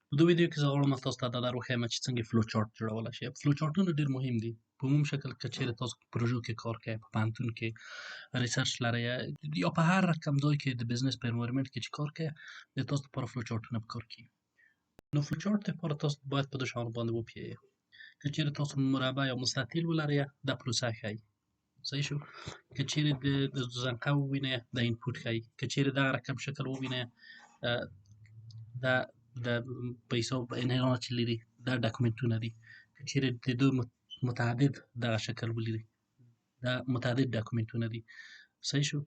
په دې ویډیو کې زه غواړم تاسو ته دا وښیم چې څنګه فلو چارت جوړولی شئ. فلو چارټونه ډېر مهم دي. په عموم شکل که چیرې تاسو په پروژو کې کار کوئ، په پوهنتون کې ریسرچ لرئ یا په هر رقم ځای کې د بزنس په انوایرمنټ کې چې کار کوئ، د تاسو لپاره فلو چارټونه پکار کېږي. نو فلو چارت لپاره تاسو باید په دې شیانو باندې وپوهیږئ. که چیرې تاسو مربع یا مستطیل ولرئ دا پروسه ښیي. صحیح شو. که چیرې د زنقه ووینئ دا اینپوټ ښیي. که چیرې دغه رقم شکل ووینئ دا د پیسو انحناء چې لري دا ډاکومنټونه دي. که چیرې د دوی متعدد دغه شکل ولري دا متعدد ډاکومنټونه دي. صحیح شو.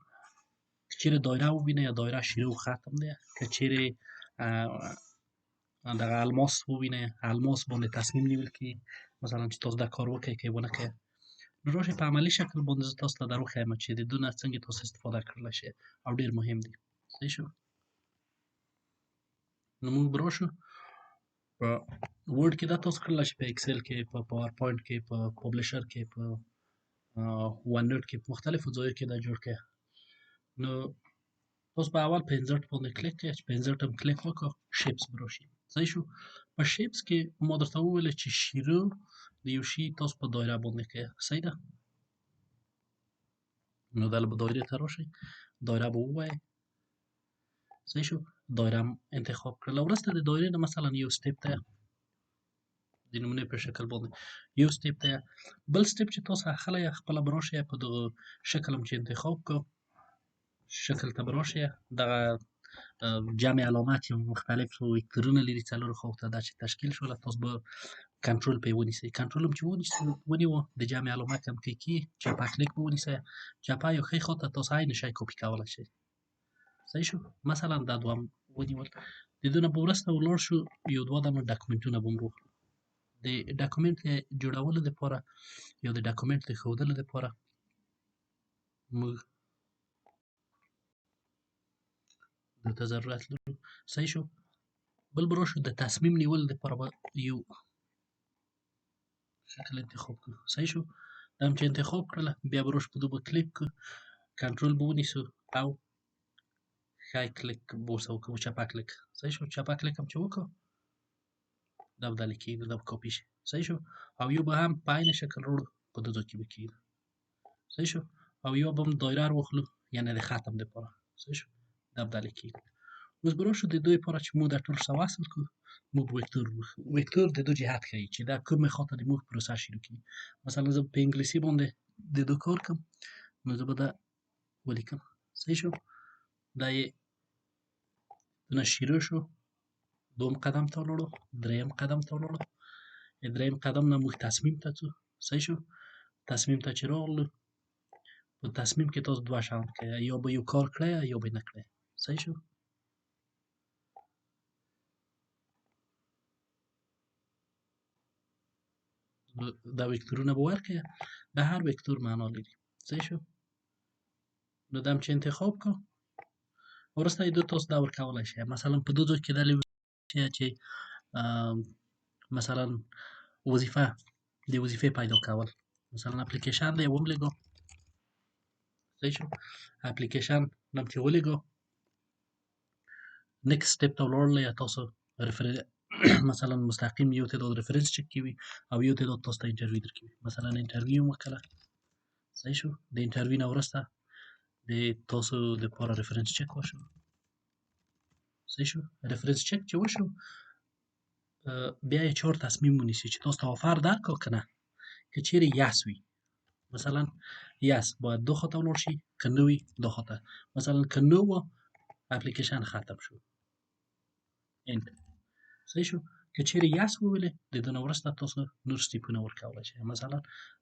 که چیرې دایره ووینئ یا دایره شیره و ختم دی. که چیرې دغه الماس ووینئ الماس باندې تصمیم نیول کېږي مثلا چې تاسو دا کار وکړئ که یې ونه کړئ. نو راشئ په عملي شکل باندې زه تاسو ته دا وښیم چې د دوی نه څنګه تاسو استفاده کړلی شئ او ډېر مهم دي. صحیح شو. نو موږ به راشو په ورډ کې دا تاسو کړلی شئ، په اکسل کې، په پاور پوینټ کې، په پبلشر کې، په ون نوټ کې، په مختلفو ځایو کې دا جوړ کړئ. نو تاسو به اول په انزرټ باندې کلیک کړئ. چې په انزرټ هم کلیک وکړو شیپس به راشي. صحیح شو. په شیپس کې ما درته وویل چې شیره د یو شي تاسو په دایره باندې کړئ. صحیح ده. نو دا به دایرې ته راشئ، دایره به ووایئ. صحیح شو. دایره هم انتخاب کړله. وروسته د دایرې نه مثلا یو سټیپ ته د نمونې په شکل باندې یو سټیپ ته بل سټیپ چې تاسو اخلی خپله به راشئ په دغه شکل هم چې انتخاب کړو شکل ته به راشئ. دغه جمع علامت چې مختلف وکتورونه لري څلورو خواو ته دا چې تشکیل شوله تاسو به کنټرول پرې ونیسئ. کنټرول هم چې ونیوه د جمع علامت هم کې کي چپه کلیک به ونیسئ. چپه یا ښي خوا ته تاسو عین شی کاپي کولی شئ. صحیح شو. مثلا دا دوه هم ونیول. د دې نه به وروسته ولاړ شو یو دوه دانه ډاکومنټونه به هم واخلو. د ډاکومنټ د جوړولو لپاره یا د ډاکومنټ د ښودلو لپاره موږ دلته ضرورت لرو. صحیح شو. بل به راشو د تصمیم نیولو لپاره به یو شکل انتخاب کړو. صحیح شو. دا هم چې انتخاب کړله بیا به راشو په دې به کلیک کړو کنټرول به ونیسو او ښی کلیک به ورسره وکړو چپه کلیک. صحیح شو. چپه کلیک هم چې وکړو دا به دلې کېږي دا به کاپي شي. صحیح شو. او یو به هم په عین شکل راوړو په دې ځای کې به کېږي. صحیح شو. او یا به هم دایره واخلو یعنې د ختم لپاره. صحیح شو. دا به دلې کېږي. اوس به راشو د دوی لپاره چې موږ دا ټول څه وصل کړو موږ وکتور وکتور د دو جهت ښیي چې دا کومې خواته د موږ پروسه شروع کېږي. مثلا زه په انګلیسي باندې د دو کار کوم نو زه به دا ولیکم. صحیح شو. دا یې نه شروع شو. دوم قدم ته ولاړو. دریم قدم ته ولاړو. دریم قدم نه موږ تصمیم ته ځو. صحیح شو. تصمیم ته چې راغلو په تصمیم کې تاسو دوه شیان کوئ یا به یو کار کړئ یا به یې نه کړئ. صحیح شو. دا وکتورونه به ورکړئ. د هر وکتور معنا لري. صحیح شو. نو دا هم چې انتخاب کړو وروسته یې دو تاسو دا ورکولی شئ. مثلا په دو ځای کې دا چې مثلا وظیفه د وظیفې پیدا کول مثلا اپلیکیشن دی وملېږو. صحیح شو. اپلیکیشن هم چې ولیږو نیکسټ سټیپ ته ولاړلی تاسو مثلا مستقیم یو تعداد ریفرنس چک کوي او یو تعداد تاسو ته انټرویو درکوي. مثلا انټرویو مو وکړه. صحیح شو. د انټرویو نه وروسته د تاسو لپاره ریفرنس چک وشو. صحیح شو. ریفرنس چک چې وشو بیا یې چهار تصمیم ونیسي چې تاسو ته آفر درکړو که نه. که چیرې یس وي مثلا یس باید دو خواته ولاړ شي که نه وي دا خواته. مثلا که نه وه اپلیکیشن ختم شو. اند. صحیح شو. که چیرې یس وویلې د دې نه وروسته تاسو نور سټیپونه ورکولی شئ. مثلا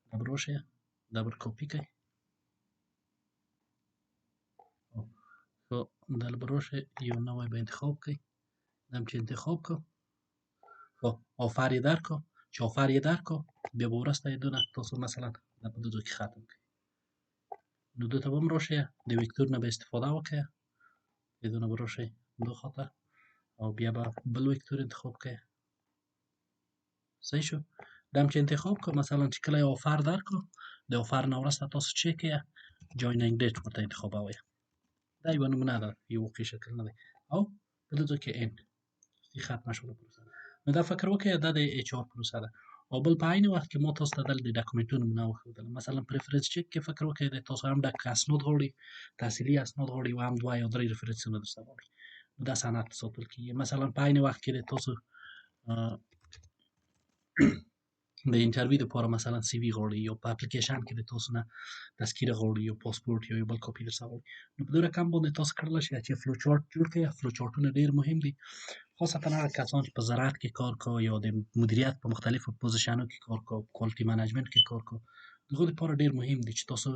دا به راشئ دا به کاپي کړئ دا به راشئ یو نوی به انتخاب کړئ. دا هم چې انتخاب کړو آفر یې درکړو چې آفر یې درکړو بیا به وروسته یې دونه تاسو مثلا دا په دې ځای کې ختم کړئ. نو دې ته به هم راشئ د وکتور نه به استفاده وکړئ. د دې نه به راشئ دو خواته او بیا به بل وکتور انتخاب کړئ. صحیح شو. دا هم چې انتخاب کړو مثلا چې کله یې آفر درکړو د آفر نه وروسته تاسو چی کوئ جاینینګ ډیټ ورته انتخابوئ. دا یوه نمونه ده یو واقعي شکل نه دی او په دې ځای کې اند. ختمه شوله پروسه. نو دا فکر وکړئ دا د اچ آر پروسه ده. او بل په عین وخت کې ما تاسو ته دلته د ډاکومنټونو نمونه وښودله. مثلا پریفرنس چک کې فکر وکړئ د تاسو هم ډک اسناد غواړي، تحصیلي اسناد غواړي او هم 2 یا 3 ریفرنسونه درڅخه غواړي. نو دا سند ساتل کېږي. مثلا په عین وخت کې د تاسو د انټرویو لپاره مثلا سی وي غواړي، یا په اپلیکیشن کې د تاسو نه تذکره غواړي، یا پاسپورت یا یو بل کاپي درڅخه غواړي. نو په دې رقم باندې تاسو کړلی شئ چې فلو چارت جوړ کړئ. فلو چارتونه ډېر مهم دي، خاصتا هغه کسان چې په زراعت کې کار کوي یا د مدیریت په مختلفو پوزیشنو کې کار کوي، کوالټي منیجمنت کې کار کوي، د هغو لپاره ډېر مهم دي چې تاسو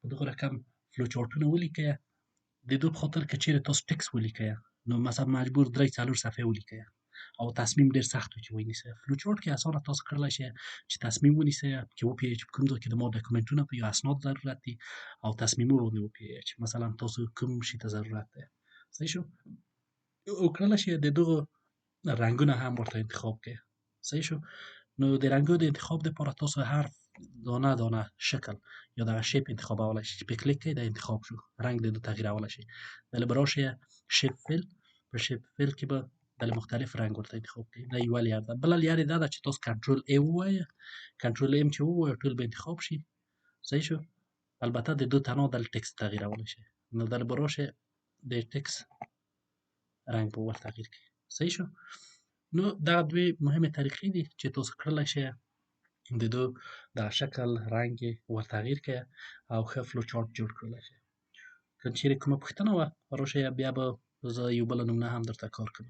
په دغه رقم فلو چارتونه ولیکئ. د دې په خاطر که چیرې تاسو ټکس ولیکئ، نو مثلا مجبور 3-4 صفحې ولیکئ او تصمیم ډېر سخت وي چې ونیسئ. فلو چارت کې اسانه تاسو کړلی شئ چې تصمیم ونیسئ، چې وپوهیږئ چې په کوم ځای کې د ما ډاکومنټونه یا اسناد ضرورت دي، او تصمیمونه باندې وپوهیږئ چې مثلا تاسو کوم شي ته ضرورت دی. صحیح شو؟ او کړلی شئ د دغو رنګونه هم ورته انتخاب کړئ. صحیح شو؟ نو د رنګونو د انتخاب دپاره تاسو هر دانه دانه شکل یا دغه شیپ انتخابولی شئ چې پې کلیک کړئ دا انتخاب شو، رنګ د ده تغییرولی شئ. دله به راشئ شیپ فیل، په شیپ فیل کې به دله مختلف رنګ ورته انتخاب کړئ. دا یوه لیر ده. بله لیر یې دا ده چې تاسو کنټرول ای ووایئ، کنټرول ای چې ووایئ ټول به انتخاب شي. صحیح شو؟ البته د دو تنها دلته ټکس تغییرولی شئ. نو دله به راشئ د ټکس رنګ به ور تغییر کړئ. صحیح شو؟ نو دغه دوې مهمې طریقې دي چې تاسو کړلی شئ د دو دغه شکل رنګ یې ور تغییر کړئ او ښه فلو چارت جوړ کړلی شئ. که چیرې کومه پوښتنه وه راشئ، بیا به زه یو بله نمونه هم درته کار کوم.